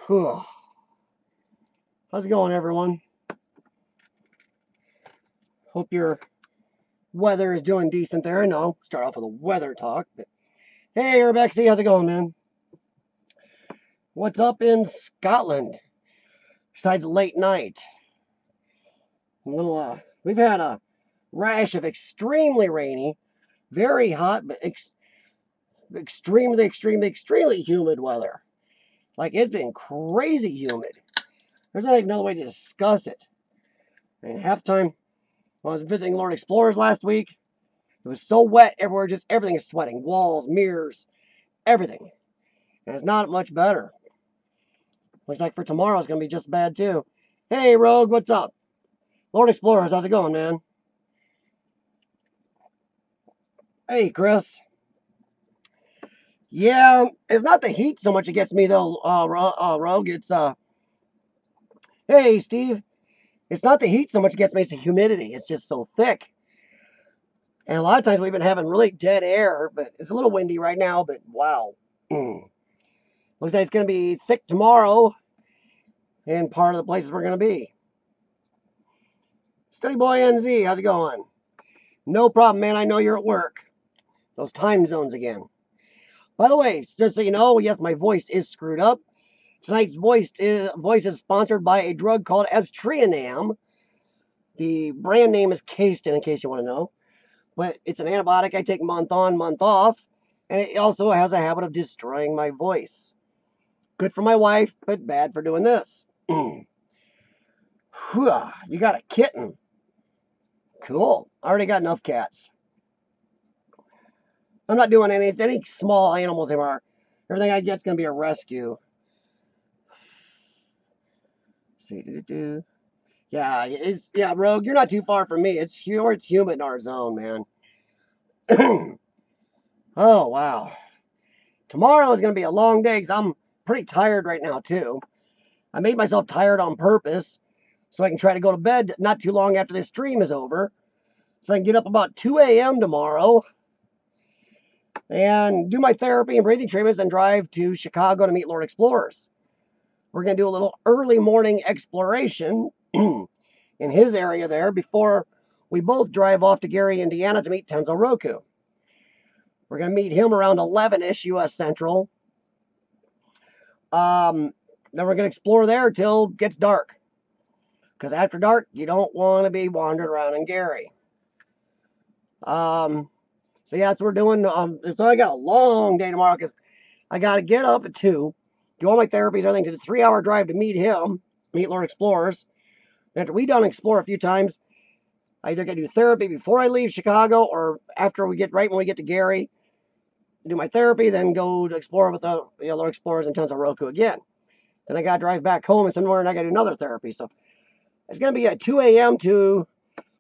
Whew. How's it going, everyone? Hope your weather is doing decent there. I know, start off with a weather talk. But hey, Urbexy, how's it going, man? What's up in Scotland? Besides late night, we've had a rash of extremely rainy, very hot, but extremely humid weather. Like, it's been crazy humid. There's not even another way to discuss it. And half the time, when I was visiting LordExplores last week, it was so wet everywhere, just everything is sweating. Walls, mirrors, everything. And it's not much better. Looks like for tomorrow it's going to be just bad too. Hey, Rogue, what's up? LordExplores, how's it going, man? Hey, Chris. Yeah, it's not the heat so much that gets me, though, Rogue. It's, hey, Steve. It's not the heat so much that gets me, it's the humidity. It's just so thick. And a lot of times we've been having really dead air, but it's a little windy right now, but wow. Looks like it's going to be thick tomorrow in part of the places we're going to be. Study Boy NZ, how's it going? No problem, man. I know you're at work. Those time zones again. By the way, just so you know, yes, my voice is screwed up. Tonight's voice is sponsored by a drug called Aztreonam. The brand name is Casein, in case you want to know. But it's an antibiotic I take month on, month off. And it also has a habit of destroying my voice. Good for my wife, but bad for doing this. You got a kitten. Cool. I already got enough cats. I'm not doing any small animals anymore. Everything I get's going to be a rescue. See, yeah, Rogue, you're not too far from me. It's humid in our zone, man. Oh, wow. Tomorrow is going to be a long day because I'm pretty tired right now, too. I made myself tired on purpose so I can try to go to bed not too long after this stream is over. So I can get up about 2 a.m. tomorrow and do my therapy and breathing treatments and drive to Chicago to meet LordExplores. We're going to do a little early morning exploration in his area there before we both drive off to Gary, Indiana to meet Tenzo Roku. We're going to meet him around 11-ish U.S. Central. Then we're going to explore there till it gets dark. Because after dark, you don't want to be wandering around in Gary. So yeah, that's what we're doing. So I got a long day tomorrow because I got to get up at 2, do all my therapies, everything, to the 3-hour drive to meet him, meet LordExplores. After we done explore a few times, I either got to do therapy before I leave Chicago or after we get right when we get to Gary, do my therapy, then go to explore with the LordExplores and Tenzo Roku again. Then I got to drive back home and somewhere and I got to do another therapy. So it's going to be a 2 a.m. to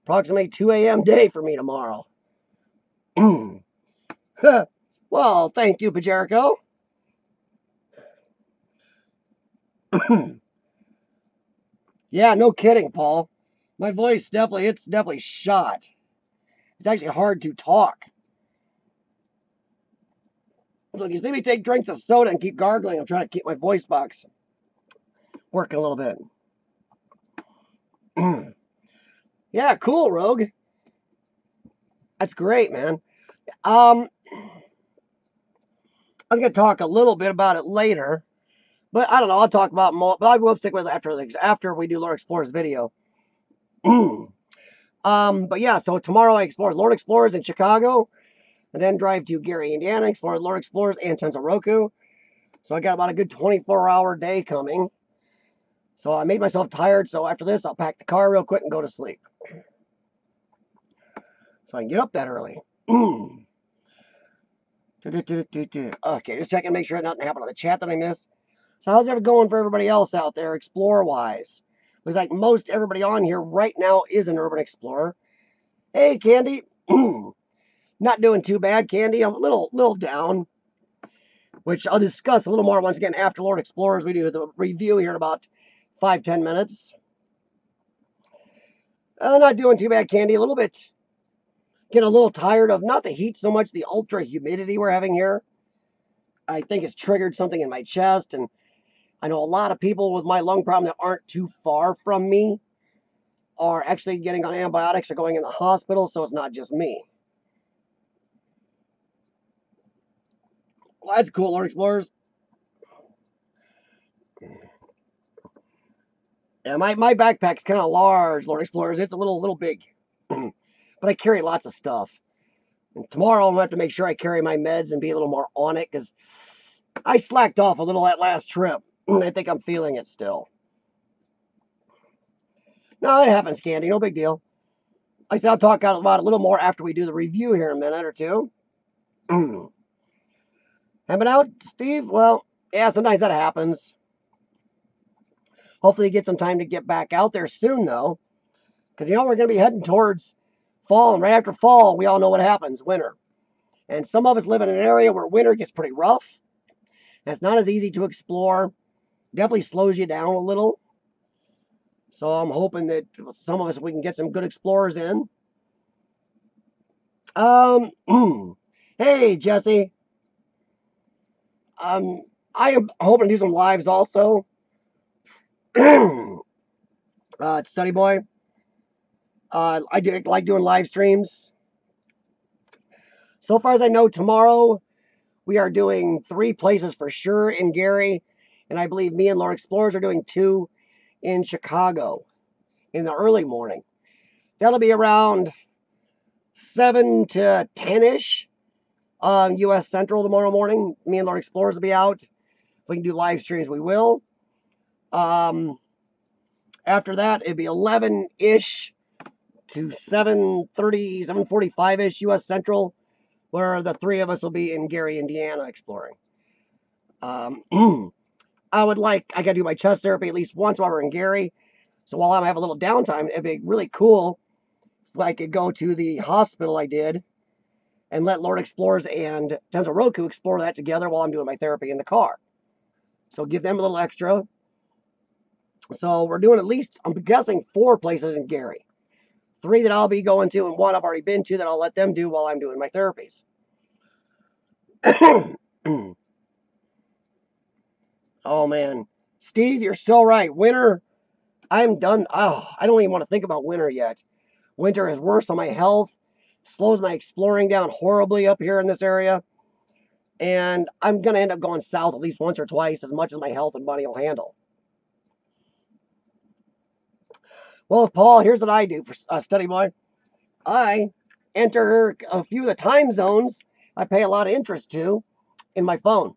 approximately 2 a.m. day for me tomorrow. Well, thank you, Pajerico. Yeah, no kidding, Paul. My voice it's definitely shot. It's actually hard to talk. So you see me take drinks of soda and keep gargling. I'm trying to keep my voice box working a little bit. Yeah, cool, Rogue. That's great, man. I was going to talk a little bit about it later, but I don't know. I'll talk about more, but I will stick with it after we do LordExplores video. But yeah, so tomorrow I explore LordExplores in Chicago, and then drive to Gary, Indiana, explore LordExplores and Tenzo Roku. So I got about a good 24-hour day coming. So I made myself tired, so after this, I'll pack the car real quick and go to sleep. So I can get up that early. Okay, just checking to make sure nothing happened on the chat that I missed. So how's it going for everybody else out there, Explorer-wise? Looks like most everybody on here right now is an urban explorer. Hey, Candy. Not doing too bad, Candy. I'm a little down, which I'll discuss a little more once again after LordExplores. We do the review here in about 5-10 minutes. Not doing too bad, Candy. A little bit, getting a little tired of not the heat so much, the ultra humidity we're having here. I think it's triggered something in my chest, and I know a lot of people with my lung problem that aren't too far from me are actually getting on antibiotics or going in the hospital, so it's not just me. Well, that's cool, Lord Explorers. Yeah, my backpack's kind of large, Lord Explorers. It's a little big. But I carry lots of stuff. And tomorrow I'm going to have to make sure I carry my meds and be a little more on it because I slacked off a little that last trip. I think I'm feeling it still. No, it happens, Candy. No big deal. I said I'll talk about it a little more after we do the review here in a minute or two. Haven't been out, Steve? Well, yeah, sometimes that happens. Hopefully you get some time to get back out there soon, though. Because, we're going to be heading towards fall. And right after fall, we all know what happens, winter. And some of us live in an area where winter gets pretty rough. And it's not as easy to explore. Definitely slows you down a little. So I'm hoping that some of us, we can get some good explorers in. Hey, Jesse. I am hoping to do some lives also. Study boy. I do like doing live streams. So far as I know, tomorrow we are doing 3 places for sure in Gary, and I believe me and LordExplores are doing 2 in Chicago in the early morning. That'll be around 7 to 10-ish U.S. Central tomorrow morning. Me and LordExplores will be out. If we can do live streams, we will. After that, it'd be 11-ish to 7:30, 7:45-ish U.S. Central, where the 3 of us will be in Gary, Indiana, exploring. I gotta do my chest therapy at least once while we're in Gary. So while I have a little downtime, it'd be really cool if I could go to the hospital I did and let LordExplores and Tenzo Roku explore that together while I'm doing my therapy in the car. So give them a little extra. So we're doing at least, I'm guessing, 4 places in Gary. 3 that I'll be going to, and 1 I've already been to that I'll let them do while I'm doing my therapies. Oh, man. Steve, you're so right. Winter, I'm done. Oh, I don't even want to think about winter yet. Winter is worse on my health. Slows my exploring down horribly up here in this area. And I'm going to end up going south at least once or twice as much as my health and money will handle. Well, Paul, here's what I do for Study Boy. I enter a few of the time zones I pay a lot of interest to in my phone.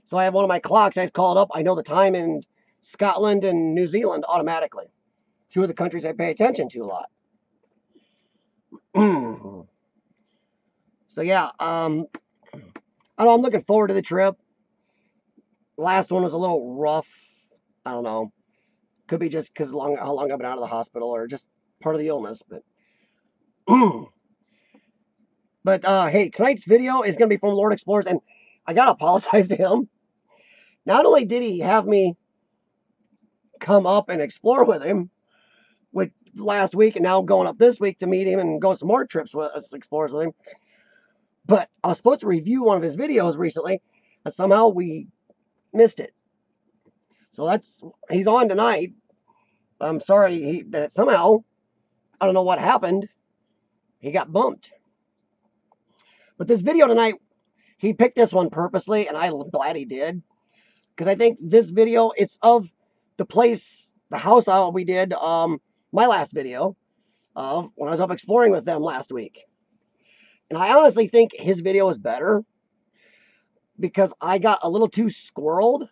So I have one of my clocks. I just call it up. I know the time in Scotland and New Zealand automatically. 2 of the countries I pay attention to a lot. So yeah, I know I'm looking forward to the trip. The last one was a little rough. I don't know. Could be just because how long I've been out of the hospital or just part of the illness. But hey, tonight's video is going to be from LordExplores, and I got to apologize to him. Not only did he have me come up and explore with him with last week, and now going up this week to meet him and go some more trips with explorers with him, but I was supposed to review one of his videos recently, and somehow we missed it. So he's on tonight. I'm sorry that somehow, I don't know what happened, he got bumped. But this video tonight, he picked this one purposely, and I'm glad he did. Because I think this video, it's of the place, the house we did my last video of when I was up exploring with them last week. And I honestly think his video is better because I got a little too squirreled.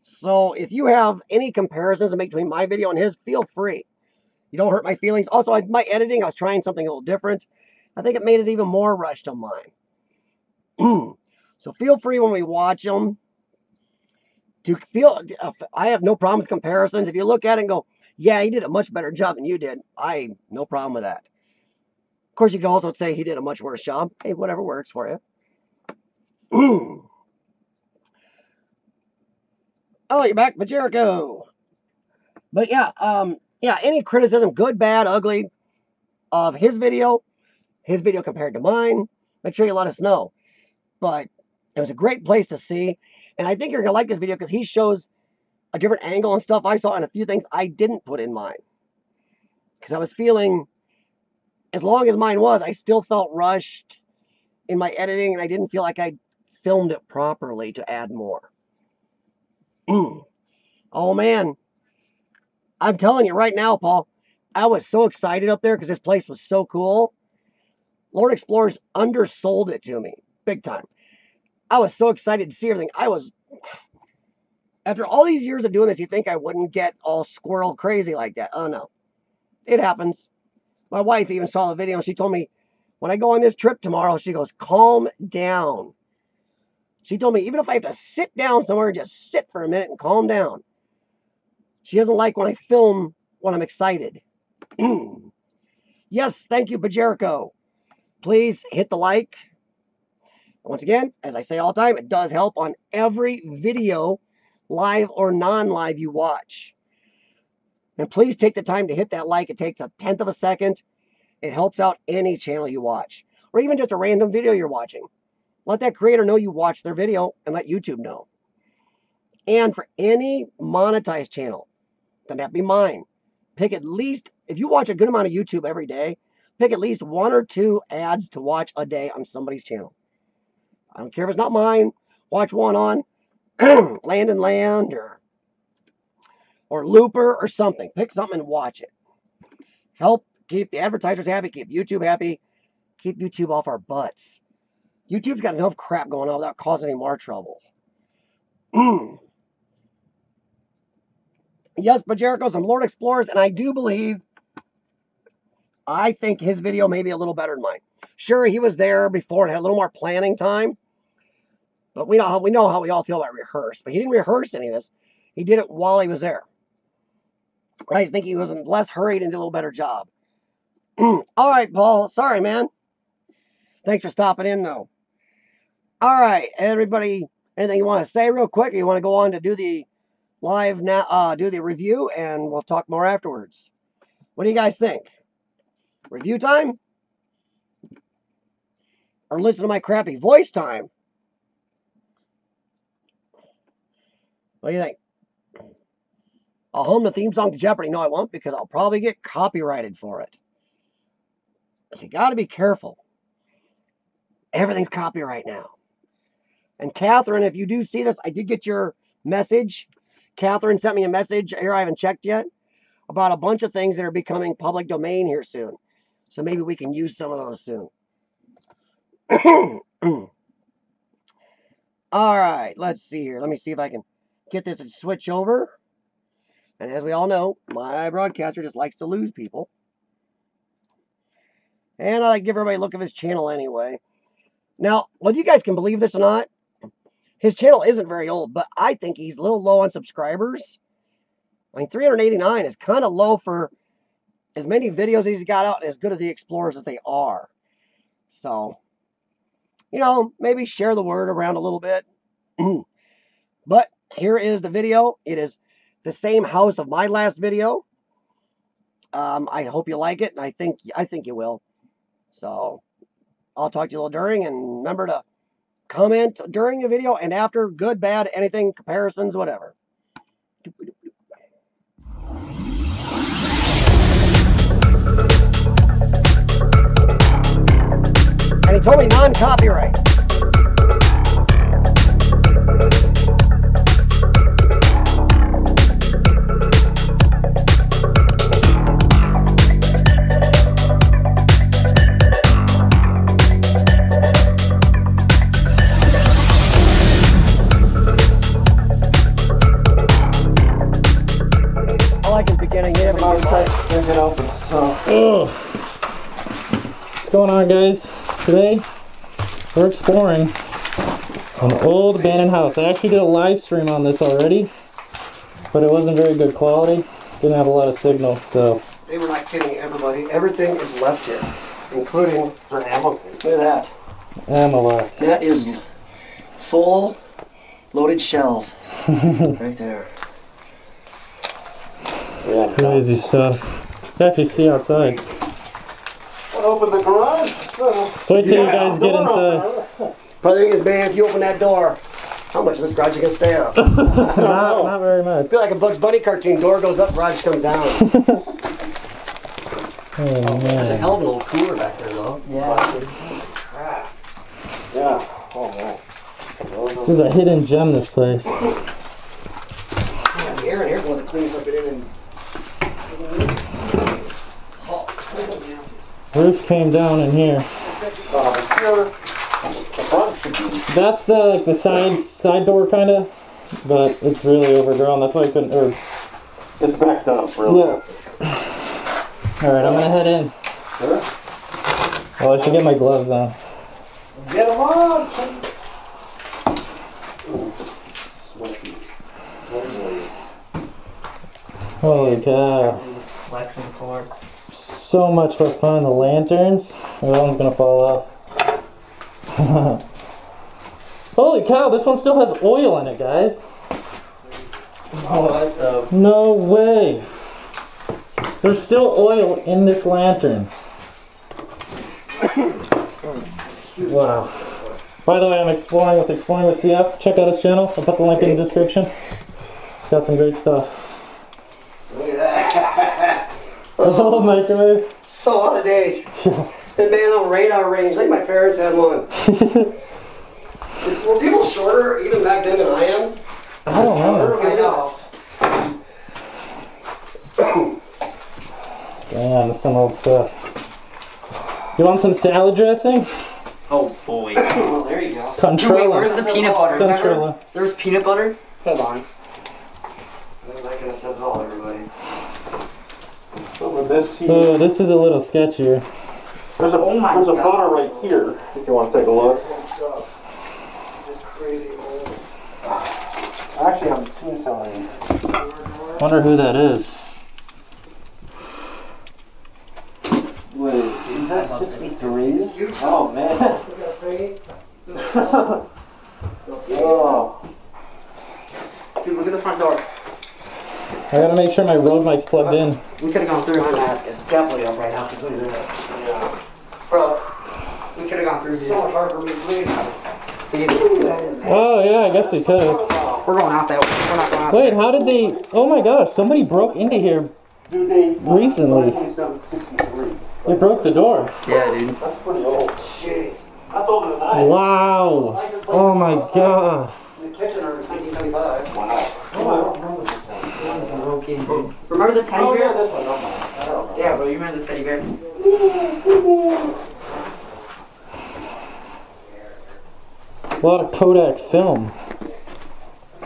So if you have any comparisons to make between my video and his, feel free. You don't hurt my feelings. Also, my editing, I was trying something a little different. I think it made it even more rushed on mine. So feel free when we watch them to feel, I have no problem with comparisons. If you look at it and go, yeah, he did a much better job than you did, no problem with that. Of course, you can also say he did a much worse job. Hey, whatever works for you. Oh, you're back with Jericho. But yeah, any criticism, good, bad, ugly, of his video compared to mine, make sure you let us know. But It was a great place to see. And I think you're going to like this video because he shows a different angle and stuff I saw and a few things I didn't put in mine. Because I was feeling, as long as mine was, I still felt rushed in my editing and I didn't feel like I filmed it properly to add more. Oh man. I'm telling you right now, Paul, I was so excited up there because this place was so cool. LordExplores undersold it to me. Big time. I was so excited to see everything. After all these years of doing this, you'd think I wouldn't get all squirrel crazy like that. Oh, no. It happens. My wife even saw the video and she told me, when I go on this trip tomorrow, she goes, calm down. She told me, even if I have to sit down somewhere, just sit for a minute and calm down. She doesn't like when I film when I'm excited. Yes, thank you, Pajerico. Please hit the like. Once again, as I say all the time, it does help on every video, live or non-live, you watch. And please take the time to hit that like. It takes 1/10 of a second. It helps out any channel you watch. Or even just a random video you're watching. Let that creator know you watched their video and let YouTube know. And for any monetized channel, doesn't have to be mine, pick at least, if you watch a good amount of YouTube every day, pick at least 1 or 2 ads to watch a day on somebody's channel. I don't care if it's not mine. Watch one on Land and Land or Looper or something. Pick something and watch it. Help keep the advertisers happy, keep YouTube happy, keep YouTube off our butts. YouTube's got enough crap going on without causing any more trouble. Yes, but Jericho's some LordExplores, and I do believe, I think his video may be a little better than mine. Sure, he was there before and had a little more planning time, but we know how we all feel about rehearse. But he didn't rehearse any of this. He did it while he was there. I just think he was less hurried and did a little better job. All right, Paul. Sorry, man. Thanks for stopping in, though. All right, everybody. Anything you want to say real quick? Or you want to go on to do the live now? Do the review, and we'll talk more afterwards. What do you guys think? Review time? Or listen to my crappy voice time? What do you think? I'll hum the theme song to Jeopardy. No, I won't, because I'll probably get copyrighted for it. So you got to be careful. Everything's copyright now. And Catherine, if you do see this, I did get your message. Catherine sent me a message here, I haven't checked yet, about a bunch of things that are becoming public domain here soon. So maybe we can use some of those soon. All right, let's see here. Let me see if I can get this to switch over. And as we all know, my broadcaster just likes to lose people. And I like to give everybody a look at his channel anyway. Now, whether you guys can believe this or not, his channel isn't very old, but I think he's a little low on subscribers. I mean, 389 is kind of low for as many videos as he's got out and as good of the explorers as they are. So, you know, maybe share the word around a little bit. But here is the video. It is the same house of my last video. I hope you like it, and I think you will. So, I'll talk to you a little during, and remember to comment during the video and after, good, bad, anything, comparisons, whatever. And he told me non-copyright. What's going on, guys? Today we're exploring an old abandoned house. I actually did a live stream on this already, but it wasn't very good quality. Didn't have a lot of signal, so. They were not kidding everybody. Everything is left here, including some ammo. Look at that. Ammo box. That is full loaded shells. Right there. Crazy stuff. You have to see outside. Open the garage. So wait till you guys get inside. Probably thing is, man, if you open that door, how much of this garage you gonna stay up? Not very much. I feel like a Bugs Bunny cartoon. Door goes up, garage comes down. Oh man. There's a hell of an old cooler back there, though. Yeah. Crap. Yeah. Oh man. This is a hidden gem, this place. Yeah, the air in here's one of the cleanest I've been in. Roof came down in here. That's the side door kind of, but it's really overgrown. That's why I couldn't. It's backed up, really. Yeah. All right, I'm gonna head in. Sure. Oh, I should get my gloves on. Get them on! Sweaty. Sweaty boys. Holy cow. Flexing for. So much for finding the lanterns. Oh, that one's gonna fall off. Holy cow, this one still has oil in it, guys. No way. There's still oil in this lantern. Wow. By the way, I'm exploring with Sept. Check out his channel. I'll put the link in the description. Got some great stuff. Look at that. Oh, microwave. So out of date. The man on radar range. I think my parents had one. Were people shorter even back then than I am? I don't know. Damn, that's some old stuff. You want some salad dressing? Oh boy. Well, there you go. Controller. Where's the peanut butter? Controller. There was peanut butter? Hold on. That kind of says it all, everybody. So with this here. Oh, this is a little sketchier. There's a photo right here if you want to take a look. Just crazy old. I actually haven't seen some of these. Wonder who that is. Wait, is that 63? Oh man. Oh. Dude, look at the front door. I gotta make sure my road mic's plugged in. We could have gone through. My mask is definitely up right now because look at this. Yeah. Bro, we could have gone through here. So much hard for me to breathe. See, Oh yeah, I guess we could. we're going out that way. We're not going out. Wait, how did they... Oh my gosh, somebody broke into here Dude, they recently. 63. They broke the door. Yeah, dude. That's pretty old. Jeez. That's older than I am. Wow. Oh my god. The kitchen are 1975. Wow. Oh, I don't remember this one. Okay, dude. Remember the teddy Oh bear? yeah, this one. Don't mind. I don't know. Yeah, bro, you remember the teddy bear? A lot of Kodak film.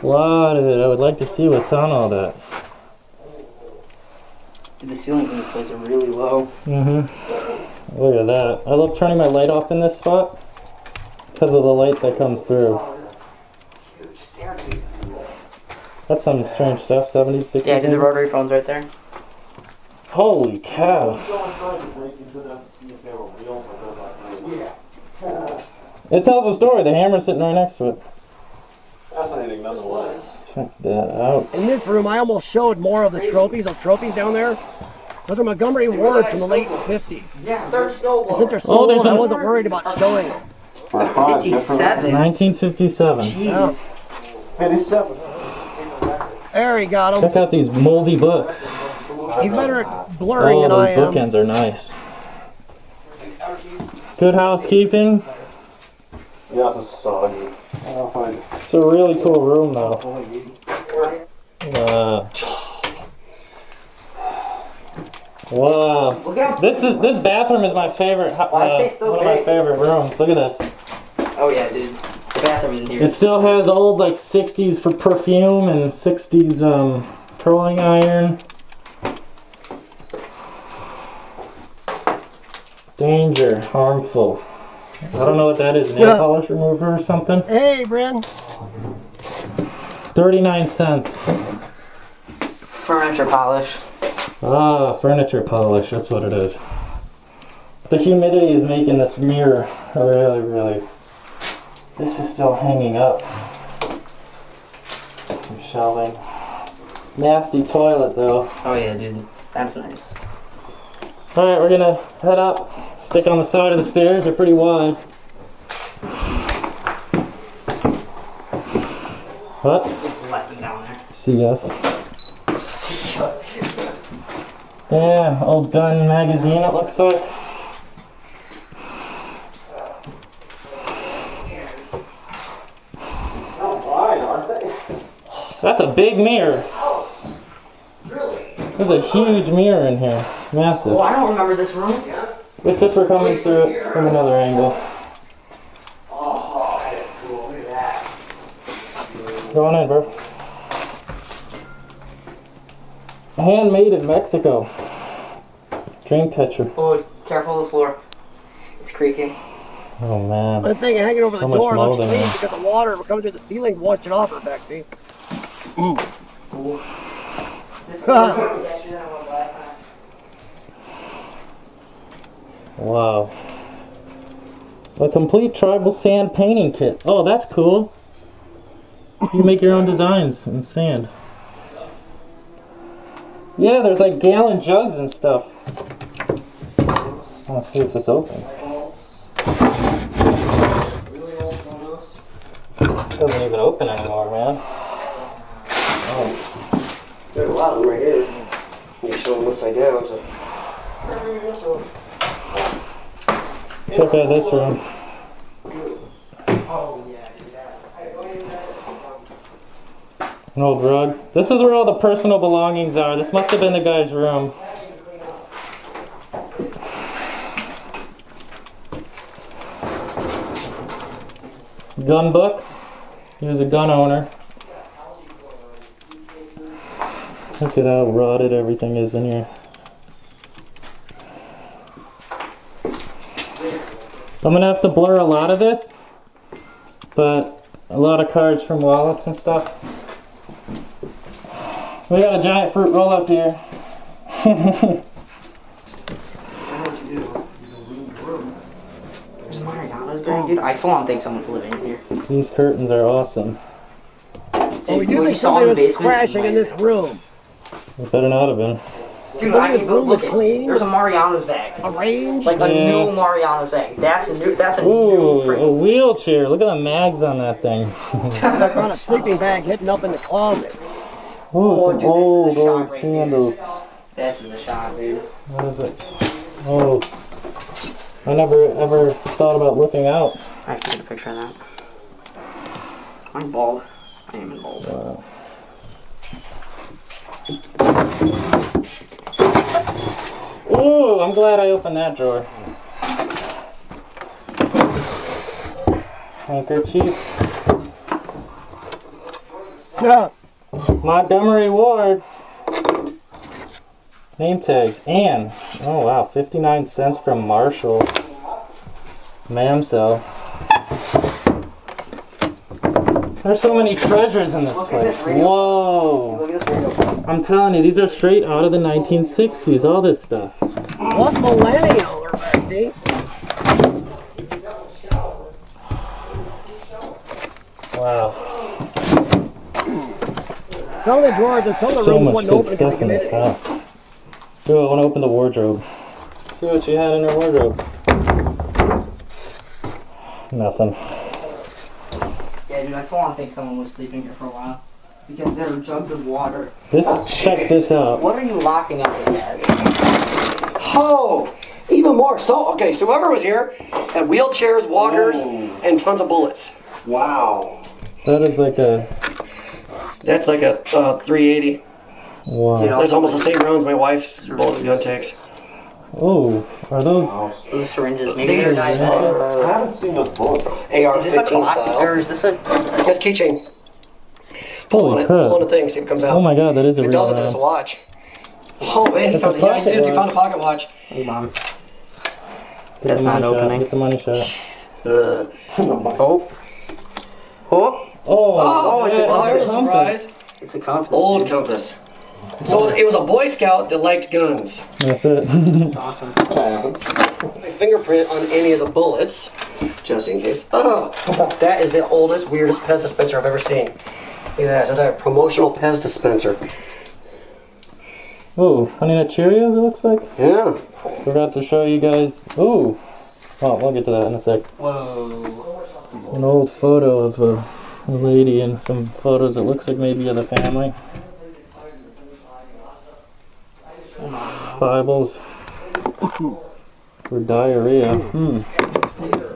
A lot of it. I would like to see what's on all that. Dude, the ceilings in this place are really low. Mm-hmm. Look at that. I love turning my light off in this spot because of the light that comes through. Huge staircases. That's some strange stuff. 70s, 60s. Yeah, dude, the maybe? rotary phone's right there. Holy cow. It tells a story. The hammer's sitting right next to it. Fascinating nonetheless. Check that out. In this room, I almost showed more of the trophies down there. Those are Montgomery Wards from the late 50s. Yeah. Third snowblower. Since they're so Oh, old, there's I a- wasn't worried about showing them. 57. 1957. Yeah. 57. There he got them. Check out these moldy books. He's better at blurring Oh, than I those am. bookends are nice. Good housekeeping. Yeah, it's a soggy. I'll find it. It's a really cool room, though. Wow. Look out. This bathroom is my favorite. Why are they so one of my big? favorite rooms. Look at this. Oh, yeah, dude. The bathroom in here. It still has old like 60s for perfume and 60s curling iron. Danger, harmful. I don't know what that is, nail polish remover or something. Hey, Bryn. 39 cents. Furniture polish. Ah, furniture polish, that's what it is. The humidity is making this mirror really... This is still hanging up. Some shelving. Nasty toilet though. Oh, yeah, dude. That's nice. Alright, we're gonna head up. Stick on the side of the stairs, they're pretty wide. What? It's lefty down there. CF. Yeah, old gun magazine it looks like. That's a big mirror. There's a huge mirror in here. Massive. Oh, I don't remember this room. It's if we're coming through it from another angle. Oh, that is cool. Look at that. Go on in, bro. Handmade in Mexico. Dream catcher. Oh, careful of the floor. It's creaking. Oh man. The thing hanging over So the much door looks mold in clean there. because the water coming through the ceiling washed it off her back, see? Ooh. This is a little sketchier than it was last time. Wow. A complete tribal sand painting kit. Oh, that's cool. You can make your own designs in sand. Yeah, there's like gallon jugs and stuff. I want to see if this opens. It doesn't even open anymore, man. Oh. There's a lot of them right here. You show them upside down, so. Check out this room. Oh, yeah, An old rug. This is where all the personal belongings are. This must have been the guy's room. Gun book. He was a gun owner. Look at how rotted everything is in here. I'm gonna have to blur a lot of this, but a lot of cards from wallets and stuff. We got a giant fruit roll up here. There's Mariano's bag, dude. I full on think someone's living in here. These curtains are awesome. Oh, we do When think you saw in somebody the was basement, crashing in this room. It better not have been. Dude, Look at I this mean, but room look is at clean. There's a Mariano's bag. Arranged. Like a Yeah. new Mariano's bag. That's a new. That's a Ooh, new a phrase. wheelchair. Look at the mags on that thing. Like on a sleeping bag hidden up in the closet. Oh, Oh, some dude, this is a old shot right here. candles. This is a shot, dude. What is it? Oh, I never ever thought about looking out. I can get a picture of that. I'm bald. I am bald. Wow. Ooh, I'm glad I opened that drawer. Handkerchief. Yeah. Montgomery Ward. Name tags. Ann. Oh wow, 59 cents from Marshall. Mamsel. There's so many treasures in this place. Whoa. Look at this radio. I'm telling you, these are straight out of the 1960s, all this stuff. What millennial are back, see? Wow. Some of the drawers and some of the So rooms much wouldn't good open because stuff of in this humidity. house. Ooh, I want to open the wardrobe. See what she had in her wardrobe. Nothing. Yeah, dude, I full on think someone was sleeping here for a while. Because there are jugs of water. Check this out. What are you locking up with that? Oh, even more. So, okay, so whoever was here had wheelchairs, walkers, and tons of bullets. Wow. That is like a... That's like a 380. Wow. Dude, That's almost the same rounds my wife's bullet gun takes. Oh, are those... These syringes, maybe they're These diabetic. I haven't seen those bullets. Is this a AR-15 clock? style. Or is this a... That's keychain. Pull Holy on it. crap. Pull on the thing. See if it comes out. Oh my god, that is a If it real doesn't, then it's a round. watch. Oh man, he It's found a it. Yeah, he pocket did. He watch. found a pocket watch. Hey, Mom. Get That's the not money shot, opening. Get the money shot. Oh. Oh. Oh, it's a yeah, Oh, here's a compass. surprise. It's a compass. Old compass. So it was a Boy Scout that liked guns. That's it. That's awesome. My fingerprint on any of the bullets, just in case. Oh, that is the oldest, weirdest Pez dispenser I've ever seen. Look at that. Some type of promotional Pez dispenser. Oh, Honey Nut Cheerios, it looks like. Yeah. Forgot to show you guys. Ooh. Oh, we'll get to that in a sec. Whoa. An old photo of a lady and some photos. It looks like maybe of the family. Bibles for diarrhea.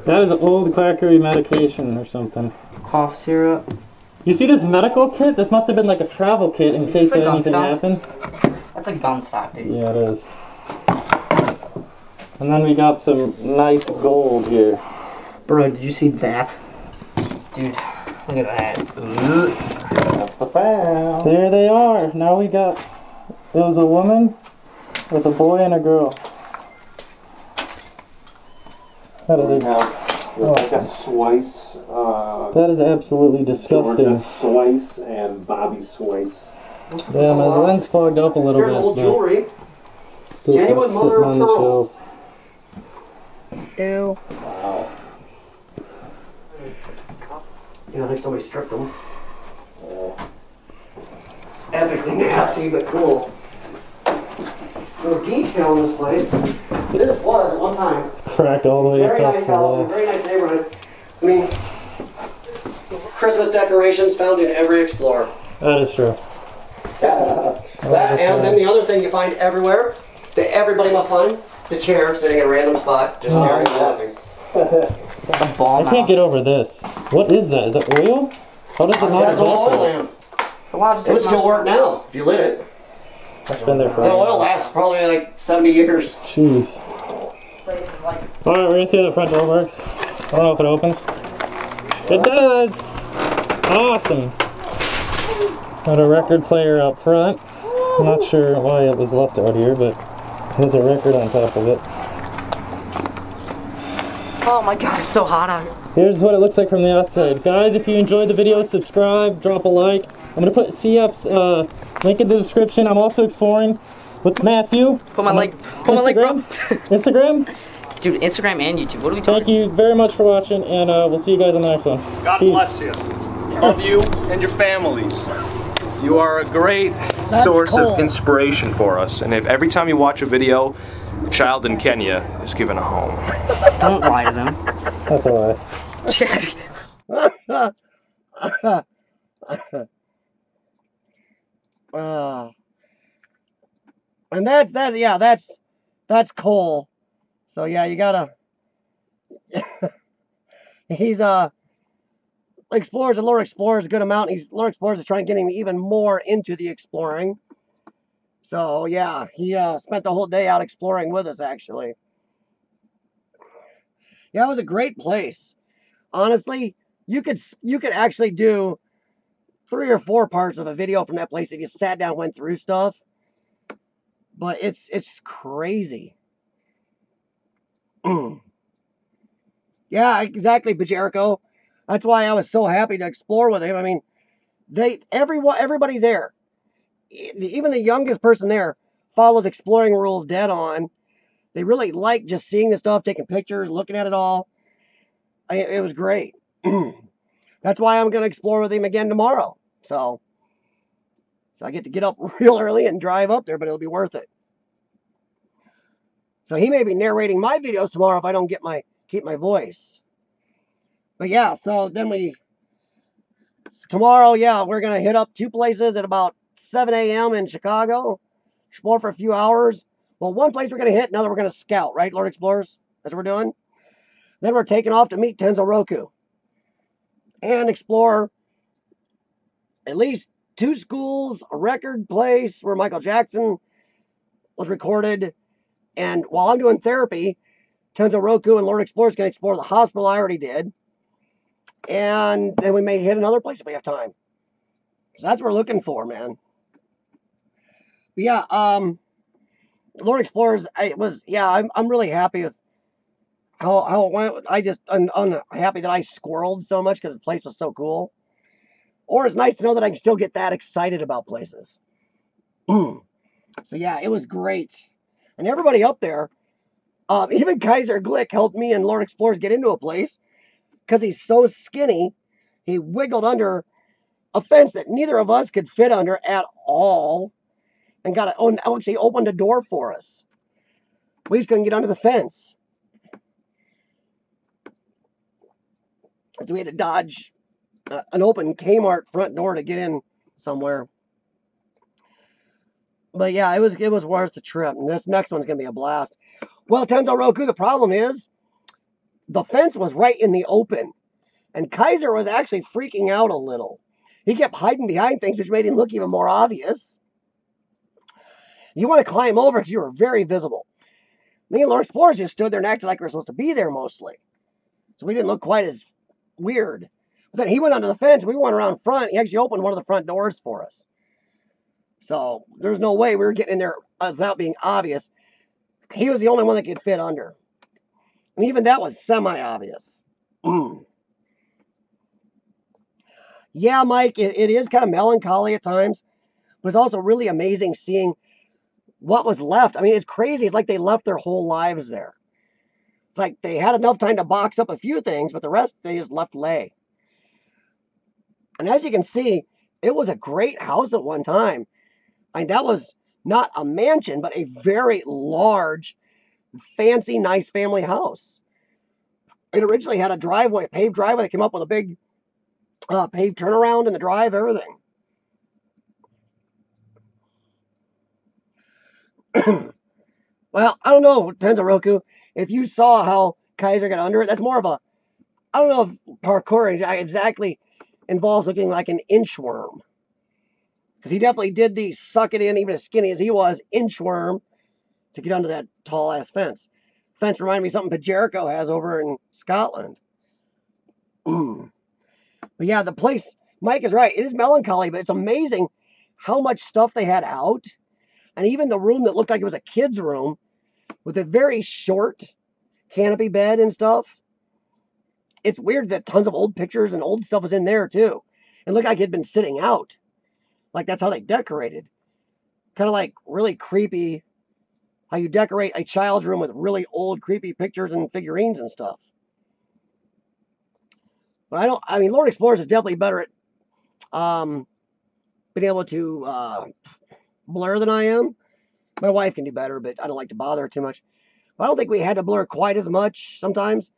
That is old quackery medication or something. Cough syrup. You see this medical kit? This must have been like a travel kit in case anything happened. That's a gun stock, dude. Yeah, it is. And then we got some nice gold here. Bro, did you see that? Dude, look at that. That's the fan. There they are. Now we got, it was a woman with a boy and a girl. That is Like a Slice. that is absolutely disgusting. Georgia Slice and Bobby Slice. Yeah, my lens fogged up a little Here's bit. old but jewelry. still Genuine sitting mother of on the pearl. shelf. Ew. Wow. You know, I think somebody stripped them. Epically nasty, but cool. Little detail in this place. This was at one time Cracked all the way very across nice the house, wall. in a very nice neighborhood. I mean, Christmas decorations found in every Explorer. That is true. That and then the other thing you find everywhere that everybody must find: the chair sitting in a random spot, just staring at nothing. A ball I can't get over this. What is that? Is that oil? How does it not That's an oil evaporate? lamp. So why just It would still work now if you lit it. It's been there for The oil lasts probably like 70 years. Jeez. Alright, we're gonna see how the front door works. I don't know if it opens. It does! Awesome! Got a record player out front. I'm not sure why it was left out here, but there's a record on top of it. Oh my god, it's so hot out here. Here's what it looks like from the outside. Guys, if you enjoyed the video, subscribe, drop a like. I'm gonna put CF's link in the description. I'm also exploring with Matthew. Put my leg, bro. Instagram. Dude, Instagram and YouTube. What are we Thank talking? you very much for watching, and we'll see you guys on the next one. God Peace. bless you. Love you and your families. You are a great source cool. of inspiration for us. And if every time you watch a video, a child in Kenya is given a home. Don't lie to them. That's a lie. And that's Cole. So yeah, you gotta. He's explores and LordExplores a good amount. LordExplores is trying to get him even more into the exploring. So yeah, he spent the whole day out exploring with us actually. Yeah, it was a great place. Honestly, you could actually do 3 or 4 parts of a video from that place if you sat down and went through stuff. But it's crazy. Yeah, exactly, Pajerico. That's why I was so happy to explore with him. I mean, everybody there, even the youngest person there, follows exploring rules dead on. They really like just seeing the stuff, taking pictures, looking at it all. It was great. That's why I'm going to explore with him again tomorrow. So I get to get up real early and drive up there, but it'll be worth it. So he may be narrating my videos tomorrow if I don't keep my voice. But yeah, so then tomorrow, yeah, we're going to hit up 2 places at about 7 a.m. in Chicago. Explore for a few hours. Well, one place we're going to hit, another we're going to scout, right, LordExplores? That's what we're doing. Then we're taking off to meet Tenzo Roku. And explore at least 2 schools, a record place where Michael Jackson was recorded. And while I'm doing therapy, Tenzo Roku and LordExplores can explore the hospital I already did. And then we may hit another place if we have time. So that's what we're looking for, man. But yeah, LordExplores, I'm really happy with how it went. I'm happy that I squirreled so much because the place was so cool. Or it's nice to know that I can still get that excited about places. So yeah, it was great. And everybody up there, even Kaiser Glick helped me and LordExplores get into a place because he's so skinny, he wiggled under a fence that neither of us could fit under at all and actually opened a door for us. We just couldn't get under the fence. So we had to dodge an open Kmart front door to get in somewhere. But yeah, it was worth the trip. And this next one's gonna be a blast. Well, Tenzo Roku, the problem is the fence was right in the open. And Kaiser was actually freaking out a little. He kept hiding behind things, which made him look even more obvious. You want to climb over because you were very visible. Me and LordExplores just stood there and acted like we were supposed to be there mostly. So we didn't look quite as weird. But then he went onto the fence. We went around front. He actually opened one of the front doors for us. So there's no way we were getting in there without being obvious. He was the only one that could fit under. And even that was semi-obvious. Yeah, Mike, it is kind of melancholy at times. But it's also really amazing seeing what was left. I mean, it's crazy. It's like they left their whole lives there. It's like they had enough time to box up a few things, but the rest they just left lay. And as you can see, it was a great house at one time. I mean, that was not a mansion, but a very large, fancy, nice family house. It originally had a driveway, a paved driveway that came up with a big paved turnaround in the drive, everything. Well, I don't know, Tenzo Roku, if you saw how Kaiser got under it. That's more of a, I don't know if parkour exactly involves looking like an inchworm. Because he definitely did the suck it in, even as skinny as he was, inchworm to get under that tall-ass fence. Fence reminded me of something Jericho has over in Scotland. But yeah, the place, Mike is right. It is melancholy, but it's amazing how much stuff they had out. And even the room that looked like it was a kid's room with a very short canopy bed and stuff. It's weird that tons of old pictures and old stuff was in there too. It looked like it had been sitting out. Like that's how they decorated. Kind of like really creepy how you decorate a child's room with really old creepy pictures and figurines and stuff. But I mean, LordExplores is definitely better at being able to blur than I am. My wife can do better, but I don't like to bother her too much. But I don't think we had to blur quite as much sometimes.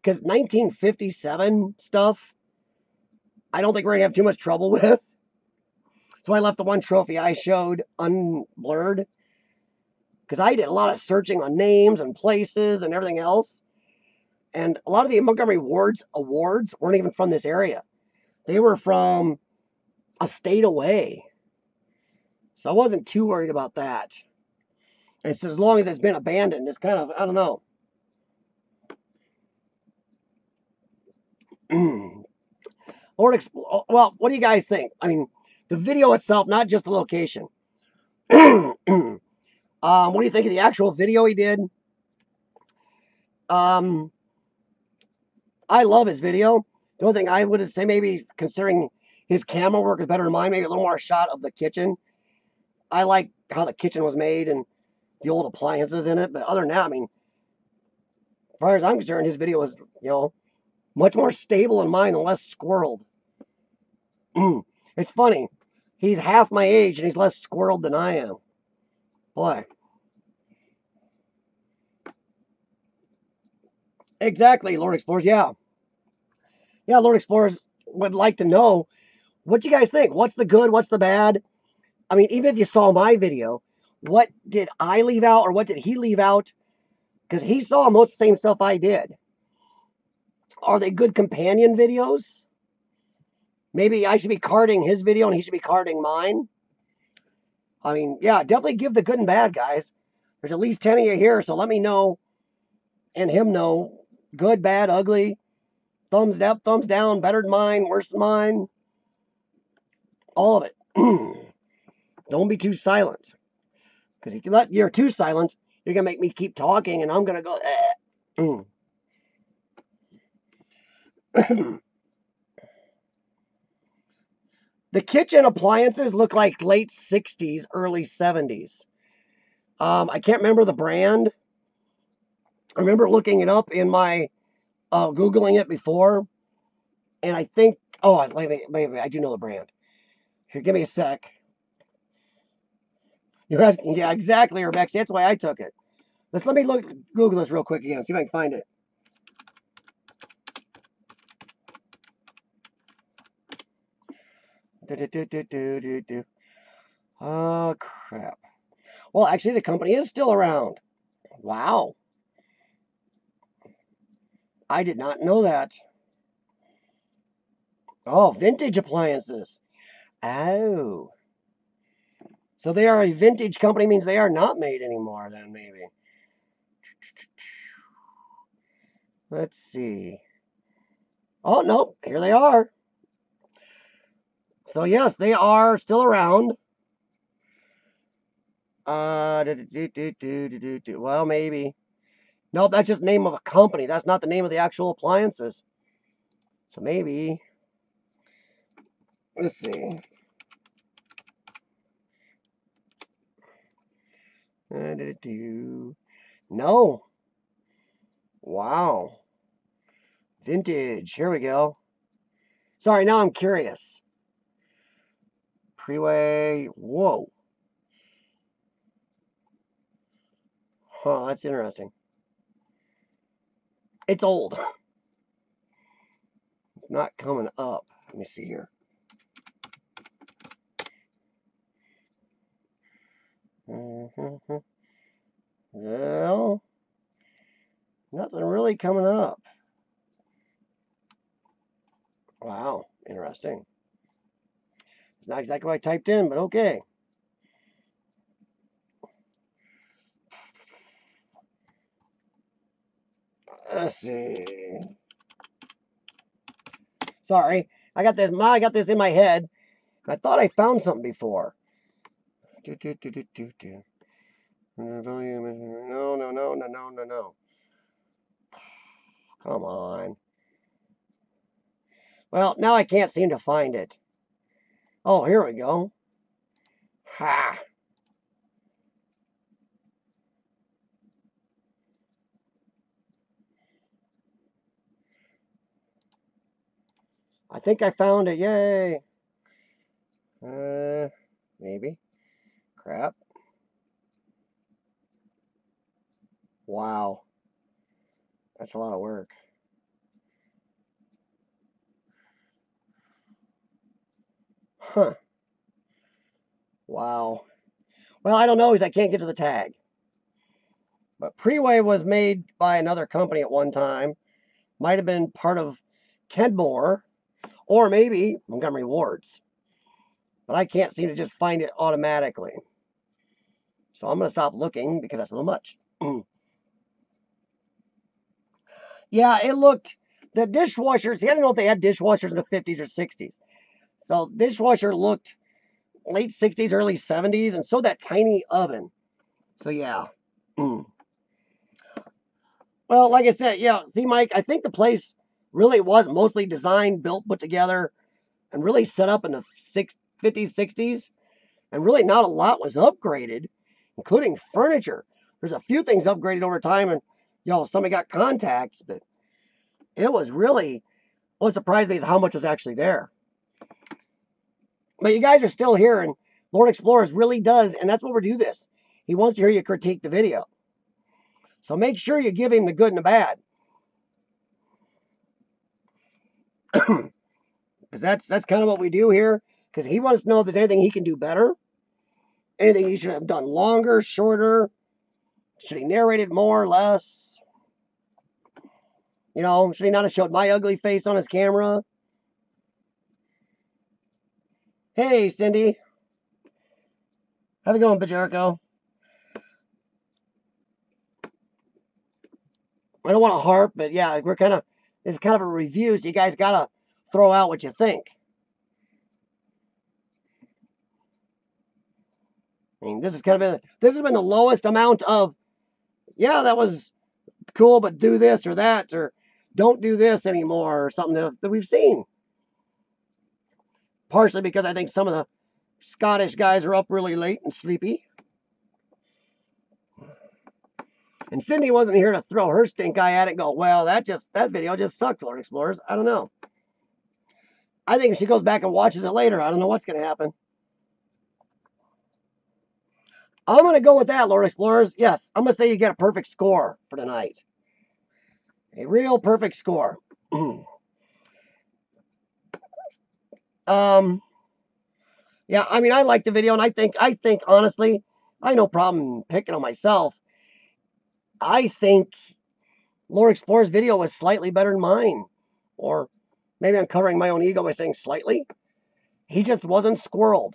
Because 1957 stuff, I don't think we're going to have too much trouble with. So I left the one trophy I showed unblurred. Because I did a lot of searching on names and places and everything else. And a lot of the Montgomery Ward's awards weren't even from this area. They were from a state away. So I wasn't too worried about that. It's as long as it's been abandoned, it's kind of, I don't know. Well, what do you guys think? I mean, the video itself, not just the location. What do you think of the actual video he did? I love his video. The only thing I would say, maybe considering his camera work is better than mine, maybe a little more shot of the kitchen. I like how the kitchen was made and the old appliances in it. But other than that, I mean, as far as I'm concerned, his video was, much more stable than mine and less squirreled. It's funny. He's half my age and he's less squirreled than I am. Boy. Exactly, LordExplores, yeah. Yeah, LordExplores would like to know what you guys think. What's the good? What's the bad? I mean, even if you saw my video, what did I leave out or what did he leave out? Because he saw most of the same stuff I did. Are they good companion videos? Maybe I should be carding his video and he should be carding mine. I mean, yeah, definitely give the good and bad, guys. There's at least 10 of you here, so let me know and him know. Good, bad, ugly. Thumbs up, thumbs down, better than mine, worse than mine. All of it. Don't be too silent. Because if you're too silent, you're going to make me keep talking and I'm going to go, The kitchen appliances look like late 60s, early 70s. I can't remember the brand. I remember looking it up in my, Googling it before. And I think, wait, I do know the brand. Here, give me a sec. You're asking, yeah, exactly, Rebecca. That's why I took it. Let me Google this real quick again, see if I can find it. Oh, crap. Well, actually, the company is still around. Wow. I did not know that. Oh, vintage appliances. Oh. So they are a vintage company, means they are not made anymore then, maybe. Let's see. Oh, nope. Here they are. So, yes, they are still around. Well, maybe. Nope, that's just the name of a company. That's not the name of the actual appliances. So maybe. Let's see. No. Wow. Vintage. Here we go. Sorry, now I'm curious. Pre-way. Whoa. Huh, that's interesting. It's old. It's not coming up. Let me see here. Well, nothing really coming up. Wow, interesting. It's not exactly what I typed in, but okay. Let's see. Sorry, I got this in my head. I thought I found something before. No. Come on. Well, now I can't seem to find it. Oh, here we go. Ha! I think I found it. Yay! Maybe. Crap. Wow. That's a lot of work. Huh. Wow. Well, I don't know because I can't get to the tag. But Preway was made by another company at one time. Might have been part of Kenmore. Or maybe Montgomery Ward's. But I can't seem to just find it automatically. So I'm going to stop looking because that's a little much. Yeah, it looked... The dishwashers... See, I don't know if they had dishwashers in the 50s or 60s. So dishwasher looked late 60s, early 70s. And so that tiny oven. So yeah. Well, like I said, yeah. See, Mike, I think the place really was mostly designed, built, put together, and really set up in the 50s, 60s. And really not a lot was upgraded, including furniture. There's a few things upgraded over time, and somebody got contacts, but it was really, what surprised me is how much was actually there. But you guys are still here, and Lord Explores really does, and that's what we do this. He wants to hear you critique the video. So make sure you give him the good and the bad. Because that's kind of what we do here. Because he wants to know if there's anything he can do better. Anything he should have done longer, shorter. Should he narrated more or less? Should he not have showed my ugly face on his camera? Hey, Cindy. How's it going, Bajerico? I don't want to harp, but yeah, this is kind of a review, so you guys got to throw out what you think. I mean, this has been the lowest amount of, yeah, that was cool, but do this or that, or don't do this anymore, or something that we've seen. Partially because I think some of the Scottish guys are up really late and sleepy. And Cindy wasn't here to throw her stink eye at it and go, well, that video just sucked, Lord Explorers. I don't know. I think if she goes back and watches it later, I don't know what's going to happen. I'm going to go with that, Lord Explorers. Yes, I'm going to say you get a perfect score for tonight. A real perfect score. Yeah, I mean, I like the video, and I think honestly, I have no problem picking on myself. I think LordExplores video was slightly better than mine. Or maybe I'm covering my own ego by saying slightly. He just wasn't squirreled.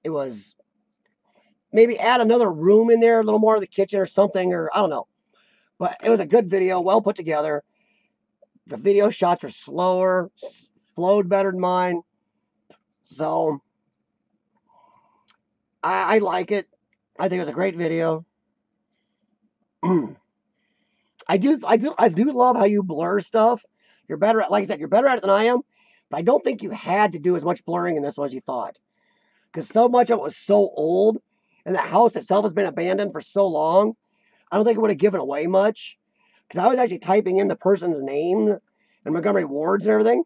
It was maybe add another room in there, a little more of the kitchen or something, or I don't know. But it was a good video, well put together. The video shots were slower, flowed better than mine. So I like it. I think it was a great video. I do love how you blur stuff. You're better at, like I said, you're better at it than I am. But I don't think you had to do as much blurring in this one as you thought. Because so much of it was so old, and the house itself has been abandoned for so long, I don't think it would have given away much. Because I was actually typing in the person's name and Montgomery wards and everything,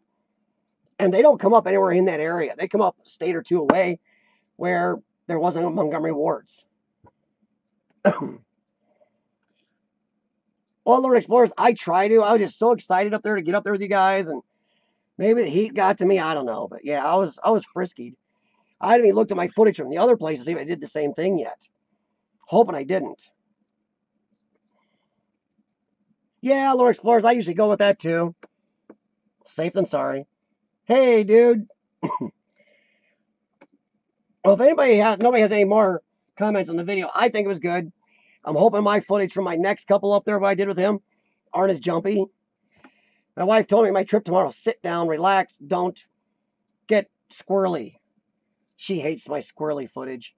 and they don't come up anywhere in that area. They come up a state or two away where there wasn't Montgomery wards. Well, LordExplores, I try to. I was just so excited up there to get up there with you guys, and maybe the heat got to me. I don't know, but yeah, I was friskied. I haven't even looked at my footage from the other place to see if I did the same thing yet. Hoping I didn't. Yeah, LordExplores, I usually go with that too. Safe than sorry. Hey, dude. Well, if nobody has any more comments on the video, I think it was good. I'm hoping my footage from my next couple up there, what I did with him, aren't as jumpy. My wife told me my trip tomorrow, sit down, relax, don't get squirrely. She hates my squirrely footage.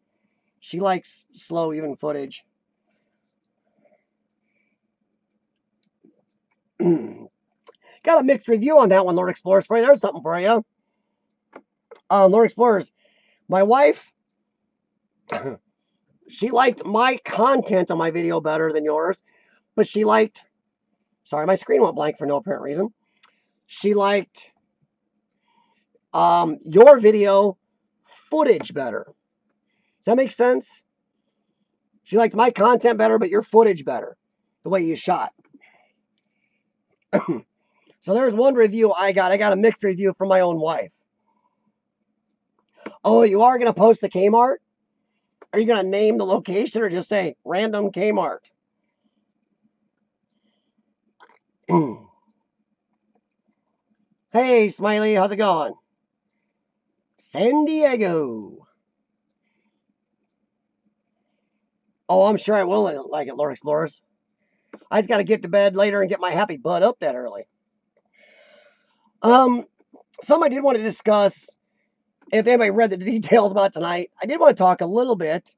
She likes slow, even footage. Got a mixed review on that one, LordExplores. For you, there's something for you. LordExplores, my wife, she liked my content on my video better than yours, but she liked, sorry, my screen went blank for no apparent reason. She liked your video footage better. Does that make sense? She liked my content better, but your footage better, the way you shot. So there's one review I got. I got a mixed review from my own wife. Oh, you are going to post the Kmart? Are you going to name the location or just say random Kmart? Hey, Smiley, how's it going? San Diego. Oh, I'm sure I will like it, LordExplores. I just got to get to bed later and get my happy butt up that early. Some I did want to discuss, if anybody read the details about tonight, I did want to talk a little bit.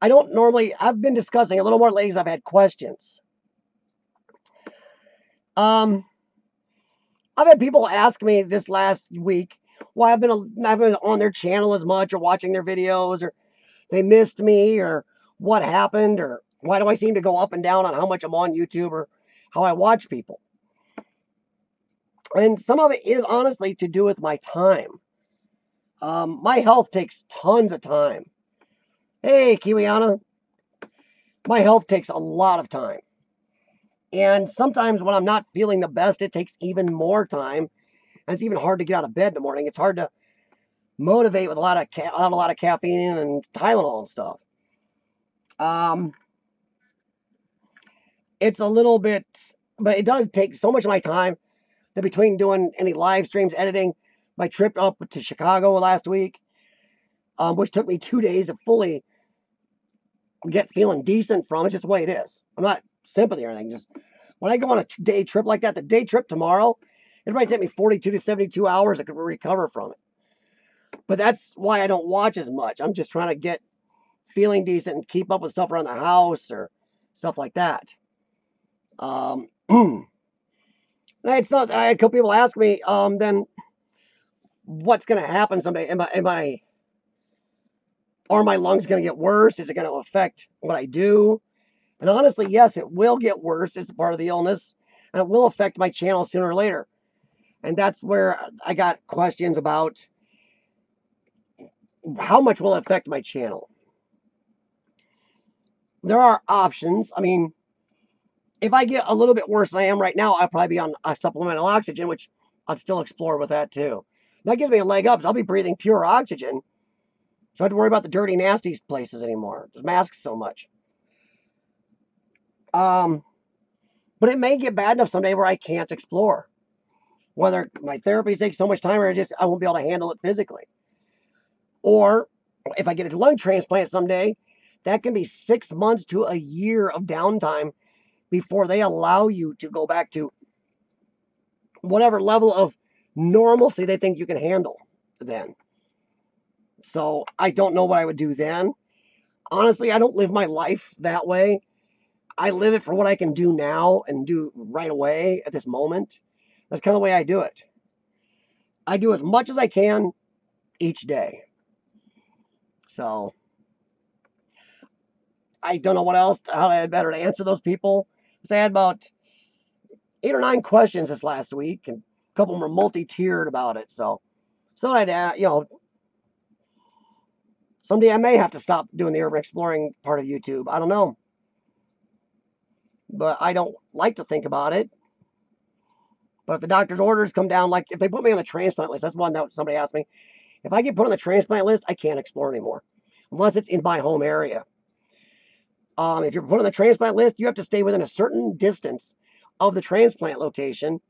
I've been discussing a little more lately because I've had questions. I've had people ask me this last week why I've been on their channel as much or watching their videos, or they missed me, or what happened, or why do I seem to go up and down on how much I'm on YouTube or how I watch people. And some of it is honestly to do with my time. My health takes tons of time. Hey, Kiwiana. My health takes a lot of time. And sometimes when I'm not feeling the best, it takes even more time. And it's even hard to get out of bed in the morning. It's hard to motivate with a lot of caffeine and Tylenol and stuff. It's a little bit, but it does take so much of my time that between doing any live streams, editing, my trip up to Chicago last week, which took me 2 days to fully get feeling decent from. It's just the way it is. I'm not sympathy or anything. Just when I go on a day trip like that, the day trip tomorrow, it might take me 42 to 72 hours to recover from it. But that's why I don't watch as much. I'm just trying to get feeling decent and keep up with stuff around the house or stuff like that. I had a couple people ask me, then what's going to happen someday? Are my lungs going to get worse? Is it going to affect what I do? And honestly, yes, it will get worse. It's part of the illness, and it will affect my channel sooner or later. And that's where I got questions about how much will it affect my channel. There are options. I mean, if I get a little bit worse than I am right now, I'll probably be on a supplemental oxygen, which I'll still explore with that too. That gives me a leg up. So I'll be breathing pure oxygen So I don't have to worry about the dirty, nasty places anymore. There's masks so much. But it may get bad enough someday where I can't explore. Whether my therapy takes so much time or I won't be able to handle it physically. Or if I get a lung transplant someday, that can be 6 months to a year of downtime before they allow you to go back to whatever level of normalcy they think you can handle then. So I don't know what I would do then. Honestly, I don't live my life that way. I live it for what I can do now and do right away at this moment. That's kind of the way I do it. I do as much as I can each day. So I don't know what else, how I had better to answer those people. Because I had about 8 or 9 questions this last week, and a couple of them were multi-tiered about it. So I'd, someday I may have to stop doing the urban exploring part of YouTube. I don't know. But I don't like to think about it. But if the doctor's orders come down, like if they put me on the transplant list, that's one that somebody asked me. If I get put on the transplant list, I can't explore anymore. Unless it's in my home area. If you're put on the transplant list, you have to stay within a certain distance of the transplant location.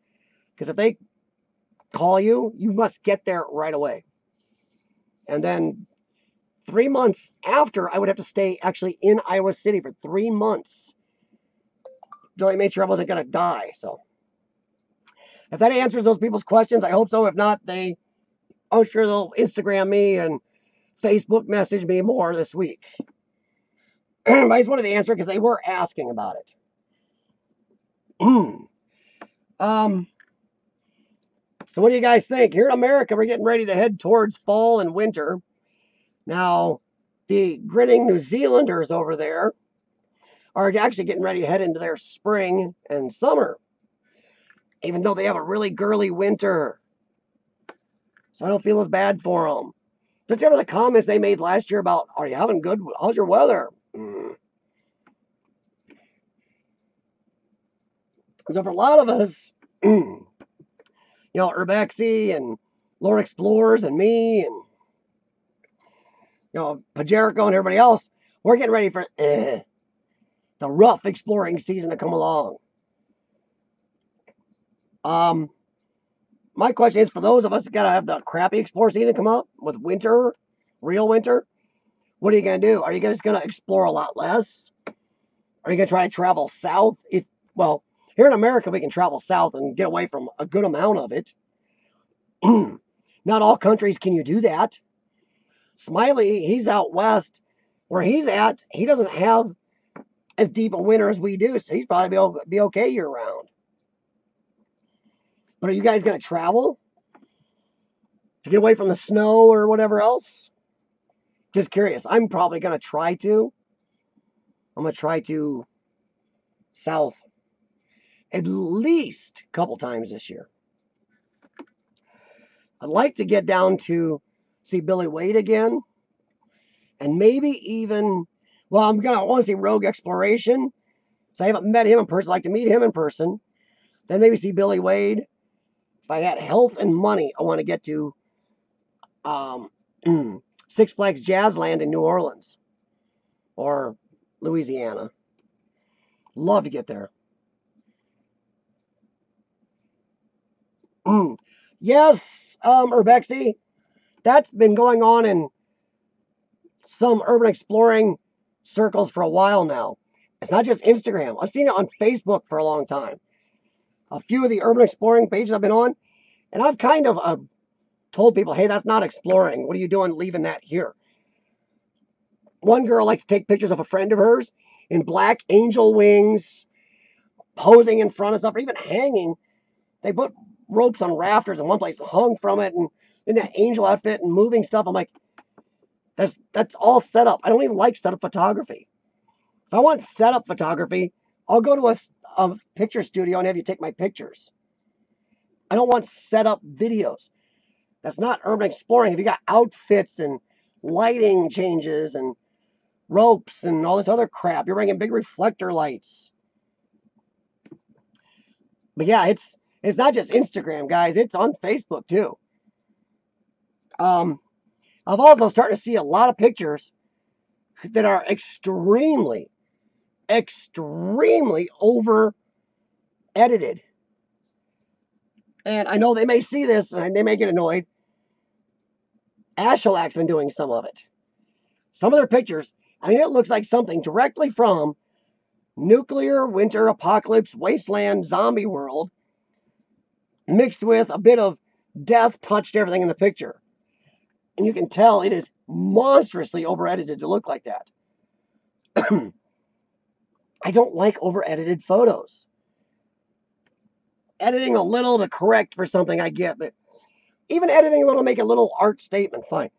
Because if they call you, you must get there right away. And then 3 months after, I would have to stay actually in Iowa City for 3 months until I made sure I wasn't going to die. So if that answers those people's questions, I hope so. If not, I'm sure they'll Instagram me and Facebook message me more this week. I just wanted to answer because they were asking about it. So what do you guys think? Here in America, we're getting ready to head towards fall and winter. Now, the grinning New Zealanders over there are actually getting ready to head into their spring and summer, even though they have a really girly winter. So I don't feel as bad for them. Did you ever the comments they made last year about, are you having good, how's your weather? So for a lot of us, Urbexy and LordExplores and me and, Pajerico and everybody else, we're getting ready for the rough exploring season to come along. My question is, for those of us that gotta have the crappy explore season come up with winter, real winter, what are you gonna do? Are you just gonna explore a lot less? Are you gonna try to travel south? Here in America, we can travel south and get away from a good amount of it. Not all countries can you do that. Smiley, he's out west. Where he's at, he doesn't have as deep a winter as we do, so he's probably be okay year round. But are you guys going to travel to get away from the snow or whatever else? Just curious. I'm probably going to try to. I'm going to try to south at least a couple times this year. I'd like to get down to see Billy Wade again. And maybe even, I want to see Rogue Exploration. So I haven't met him in person. I'd like to meet him in person. Then maybe see Billy Wade. If I had health and money, I want to get to Six Flags Jazzland in New Orleans or Louisiana. Love to get there. Yes, Urbexy, that's been going on in some urban exploring circles for a while now. It's not just Instagram. I've seen it on Facebook for a long time. A few of the urban exploring pages I've been on, and I've kind of told people, hey, that's not exploring. What are you doing leaving that here? One girl liked to take pictures of a friend of hers in black angel wings, posing in front of stuff, or even hanging. They put ropes on rafters in one place, hung from it, and in that angel outfit and moving stuff. I'm like, that's all set up. I don't even like setup photography. If I want setup photography, I'll go to a picture studio and have you take my pictures. I don't want setup videos. That's not urban exploring. If you got outfits and lighting changes and ropes and all this other crap, you're bringing big reflector lights. But yeah, it's not just Instagram, guys. It's on Facebook too. I've also started to see a lot of pictures that are extremely over edited. And I know they may see this and they may get annoyed. Ashalak's been doing some of it. Some of their pictures, I mean, it looks like something directly from Nuclear Winter Apocalypse Wasteland Zombie World mixed with a bit of death touched everything in the picture. And you can tell it is monstrously over edited to look like that. I don't like over edited photos. Editing a little to correct for something I get, but even editing a little to make a little art statement, fine.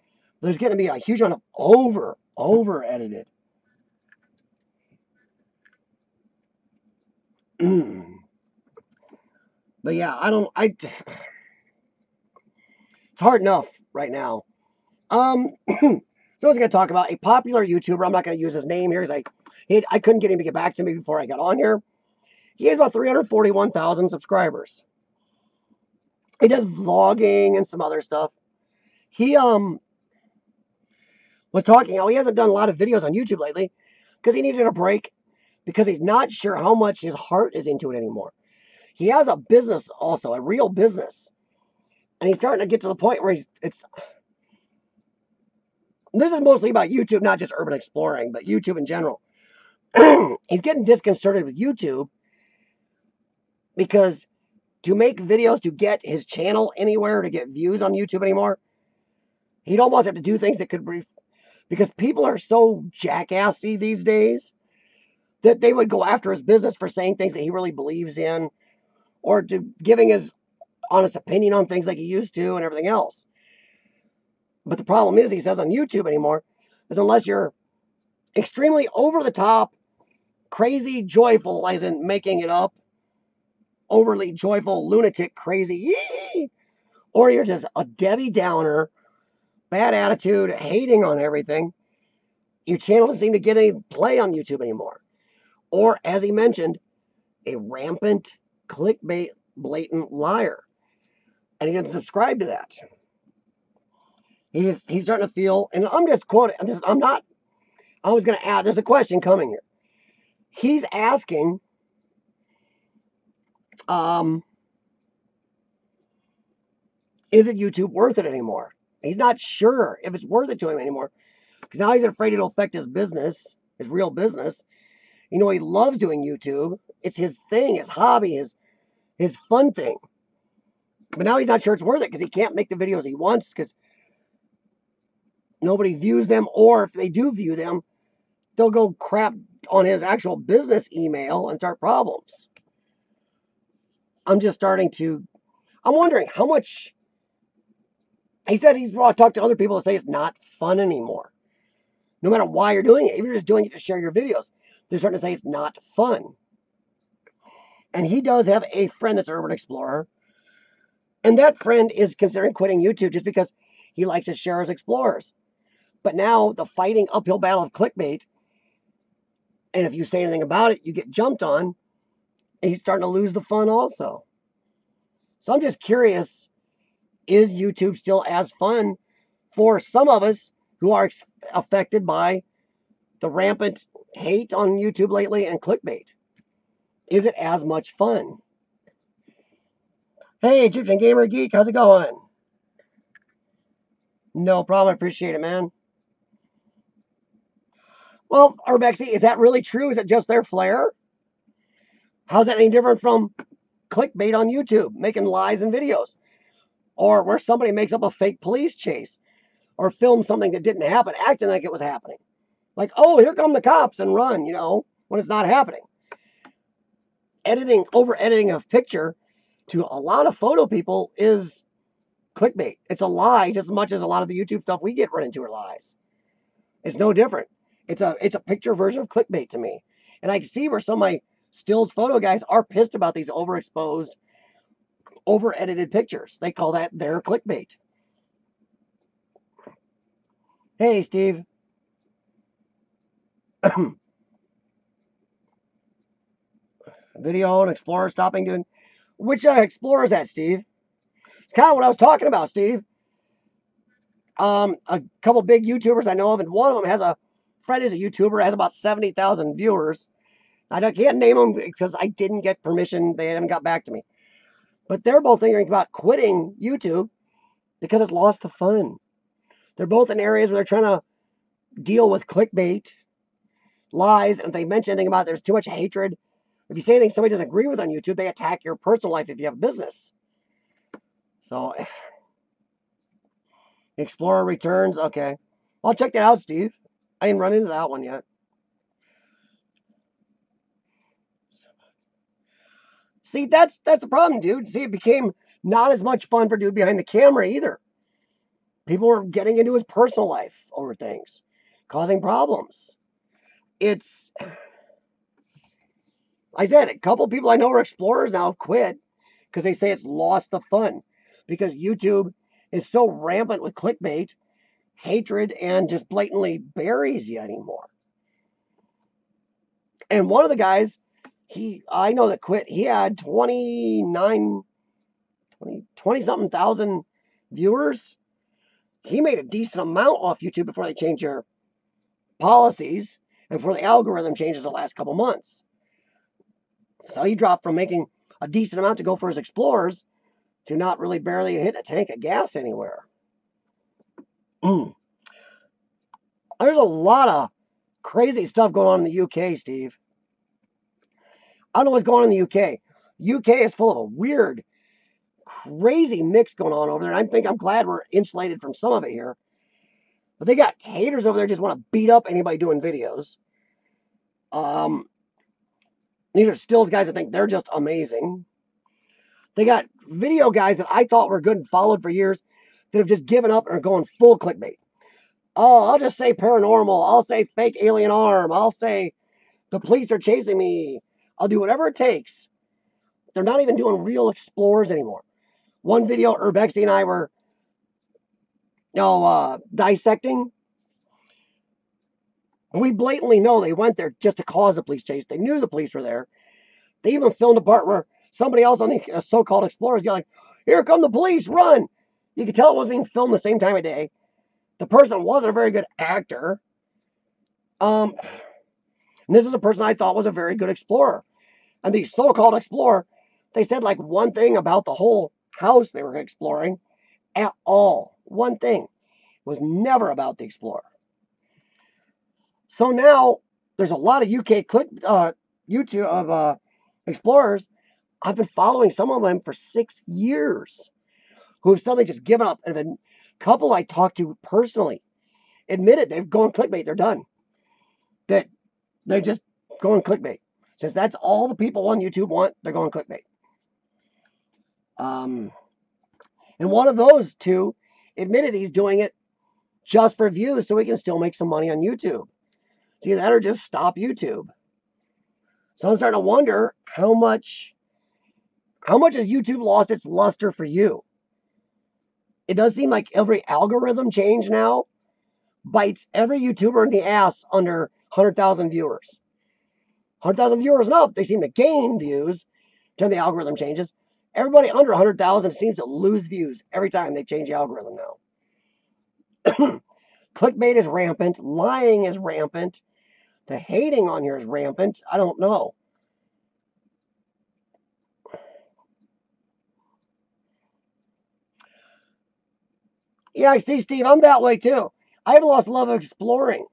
There's going to be a huge amount of over edited. But yeah, it's hard enough right now. So I was going to talk about a popular YouTuber. I'm not going to use his name here because I couldn't get him to get back to me before I got on here. He has about 341,000 subscribers. He does vlogging and some other stuff. He was talking how he hasn't done a lot of videos on YouTube lately because he needed a break because he's not sure how much his heart is into it anymore. He has a business also, a real business. And he's starting to get to the point where this is mostly about YouTube, not just urban exploring, but YouTube in general. He's getting disconcerted with YouTube because to make videos to get his channel anywhere, to get views on YouTube anymore, he'd almost have to do things that could be, because people are so jackassy these days that they would go after his business for saying things that he really believes in or to giving his honest opinion on things like he used to and everything else. But the problem is, he says on YouTube anymore, is unless you're extremely over the top, crazy joyful, as in making it up, overly joyful, lunatic, crazy, yee, or you're just a Debbie Downer, bad attitude, hating on everything, your channel doesn't seem to get any play on YouTube anymore. Or, as he mentioned, a rampant, clickbait, blatant liar. And he doesn't subscribe to that. He's starting to feel, and I'm just quoting, I was going to add, there's a question coming here. He's asking, is it YouTube worth it anymore? He's not sure if it's worth it to him anymore. Because now he's afraid it'll affect his business, his real business. You know, he loves doing YouTube. It's his thing, his hobby, his fun thing. But now he's not sure it's worth it because he can't make the videos he wants because nobody views them. Or if they do view them, they'll go crap on his actual business email and start problems. I'm wondering how much. He said he's talked to other people that say it's not fun anymore. No matter why you're doing it, if you're just doing it to share your videos, they're starting to say it's not fun. And he does have a friend that's an urban explorer. And that friend is considering quitting YouTube just because he likes to share his explorers. But now the fighting uphill battle of clickbait, and if you say anything about it, you get jumped on, and he's starting to lose the fun also. So I'm just curious, is YouTube still as fun for some of us who are affected by the rampant hate on YouTube lately and clickbait? Is it as much fun? Hey, Egyptian Gamer Geek, how's it going? No problem, I appreciate it, man. Well, Urbexy, is that really true? Is it just their flair? How's that any different from clickbait on YouTube, making lies in videos? Or where somebody makes up a fake police chase or films something that didn't happen, acting like it was happening. Like, oh, here come the cops, and run, when it's not happening. Over editing a picture to a lot of photo people is clickbait. It's a lie just as much as a lot of the YouTube stuff we get run into are lies. It's no different. It's a picture version of clickbait to me. And I can see where some of my stills photo guys are pissed about these overexposed, over-edited pictures. They call that their clickbait. Hey, Steve. Video and Explorer stopping doing... Which Explorer is that, Steve? It's kind of what I was talking about, Steve. A couple big YouTubers I know of, and one of them has a friend who's a YouTuber, has about 70,000 viewers. I can't name them because I didn't get permission. They haven't got back to me. But they're both thinking about quitting YouTube because it's lost the fun. They're both in areas where they're trying to deal with clickbait, lies, and if they mention anything about there's too much hatred, if you say anything somebody doesn't agree with on YouTube, they attack your personal life if you have a business. So, Explorer returns. Okay. I'll check that out, Steve. I didn't run into that one yet. See, that's the problem, dude. See, it became not as much fun for dude behind the camera either. People were getting into his personal life over things, causing problems. It's, I said, a couple people I know are explorers now have quit because they say it's lost the fun because YouTube is so rampant with clickbait, hatred, and just blatantly buries you anymore. And one of the guys, I know that quit, he had 20 something thousand viewers. He made a decent amount off YouTube before they changed their policies and before the algorithm changes the last couple months. So he dropped from making a decent amount to go for his explorers to not really barely hit a tank of gas anywhere. There's a lot of crazy stuff going on in the UK, Steve. I don't know what's going on in the UK. UK is full of a weird, crazy mix going on over there. And I'm glad we're insulated from some of it here. But they got haters over there who just want to beat up anybody doing videos. These are stills guys that think they're just amazing. They got video guys that I thought were good and followed for years that have just given up and are going full clickbait. Oh, I'll just say paranormal. I'll say fake alien arm. I'll say the police are chasing me. I'll do whatever it takes. They're not even doing real explorers anymore. One video, Urbexy and I were dissecting. And we blatantly know they went there just to cause a police chase. They knew the police were there. They even filmed a part where somebody else on the so-called explorers yelling, "Here come the police, run!" You could tell it wasn't even filmed the same time of day. The person wasn't a very good actor. And this is a person I thought was a very good explorer. And the so-called explorer, they said like one thing about the whole house they were exploring at all. One thing. It was never about the explorer. So now there's a lot of UK YouTube explorers. I've been following some of them for 6 years who have suddenly just given up. And a couple I talked to personally admitted they've gone clickbait. They're done. That they're just going clickbait. Since that's all the people on YouTube want, they're going clickbait. And one of those two admitted he's doing it just for views so he can still make some money on YouTube. See, that or just stop YouTube. So I'm starting to wonder how much has YouTube lost its luster for you? It does seem like every algorithm change now bites every YouTuber in the ass under 100,000 viewers. 100,000 viewers and up, they seem to gain views until the algorithm changes. Everybody under 100,000 seems to lose views every time they change the algorithm now. Clickbait is rampant. Lying is rampant. The hating on here is rampant. I don't know. Yeah, I see, Steve. I'm that way too. I haven't lost love of exploring.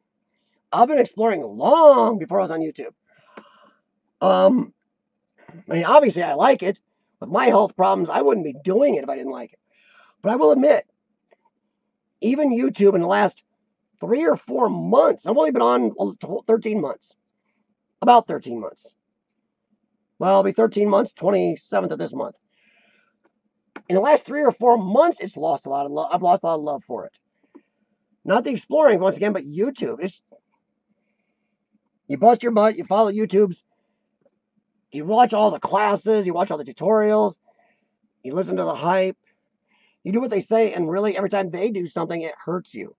I've been exploring long before I was on YouTube. I mean, obviously I like it. With my health problems, I wouldn't be doing it if I didn't like it. But I will admit, even YouTube in the last 3 or 4 months, I've only been on 13 months. About 13 months. Well, it'll be 13 months, 27th of this month. In the last 3 or 4 months, it's lost a lot of love. I've lost a lot of love for it. Not the exploring, once again, but YouTube. You bust your butt, you follow YouTube's, you watch all the classes, you watch all the tutorials, you listen to the hype, you do what they say, and really every time they do something, it hurts you.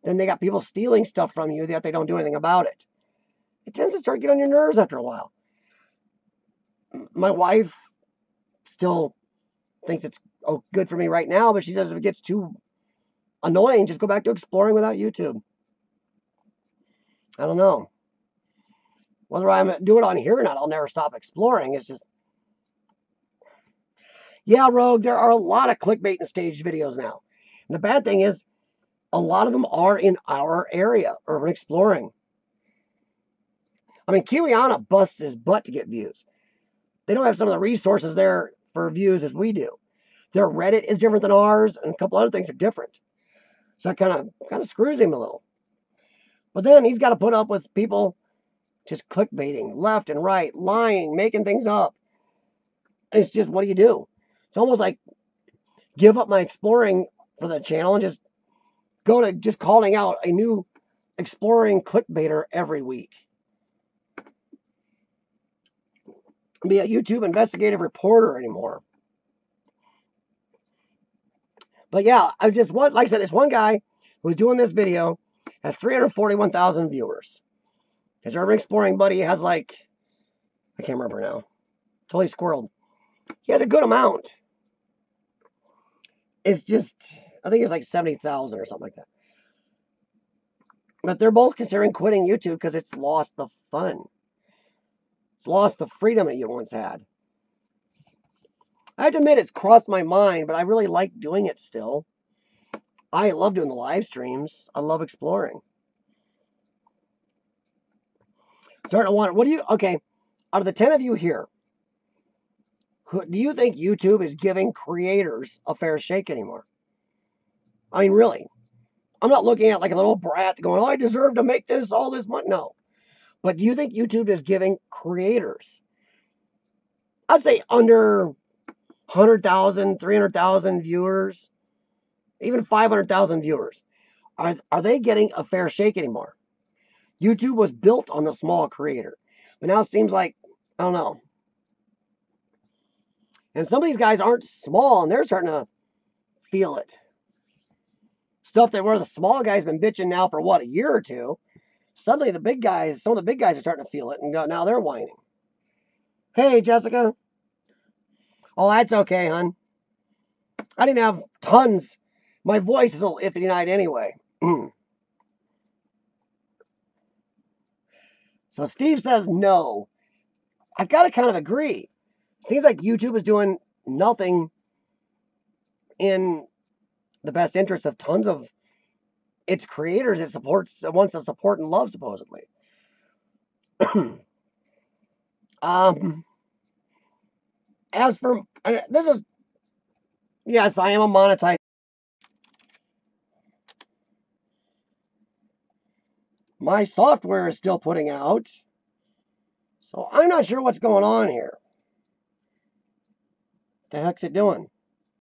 Then they got people stealing stuff from you, yet they don't do anything about it. It tends to start getting on your nerves after a while. My wife still thinks it's good for me right now, but she says if it gets too annoying, just go back to exploring without YouTube. I don't know. Whether I do it on here or not, I'll never stop exploring. It's just, yeah, Rogue, there are a lot of clickbait and staged videos now. And the bad thing is, a lot of them are in our area, urban exploring. I mean, Kiwiana busts his butt to get views. They don't have some of the resources there for views as we do. Their Reddit is different than ours, and a couple other things are different. So that kind of screws him a little. But then he's got to put up with people just clickbaiting left and right, lying, making things up. It's just, what do you do? It's almost like give up my exploring for the channel and just go to just calling out a new exploring clickbaiter every week. Be a YouTube investigative reporter anymore. But yeah, like I said, this one guy who's doing this video has 341,000 viewers. His urban exploring buddy has like, I can't remember now. Totally squirreled. He has a good amount. It's just, I think it's like 70,000 or something like that. But they're both considering quitting YouTube because it's lost the fun. It's lost the freedom that you once had. I have to admit, it's crossed my mind, but I really like doing it still. I love doing the live streams. I love exploring. Starting to wonder, okay, out of the 10 of you here, do you think YouTube is giving creators a fair shake anymore? I mean, really. I'm not looking at like a little brat going, oh, I deserve to make all this money. No. But do you think YouTube is giving creators, I'd say under 100,000, 300,000 viewers, even 500,000 viewers, are they getting a fair shake anymore? YouTube was built on the small creator. But now it seems like, I don't know. And some of these guys aren't small, and they're starting to feel it. Stuff that where the small guys been bitching now for, what, a year or two. Suddenly the big guys, some of the big guys are starting to feel it, and now they're whining. Hey, Jessica. Oh, that's okay, hon. I didn't have tons. My voice is a little iffy tonight anyway. So Steve says no. I've got to kind of agree. Seems like YouTube is doing nothing in the best interest of tons of its creators it wants to support and love, supposedly. As for this is, yes, I am a monetized. My software is still putting out, so I'm not sure what's going on here. What the heck's it doing?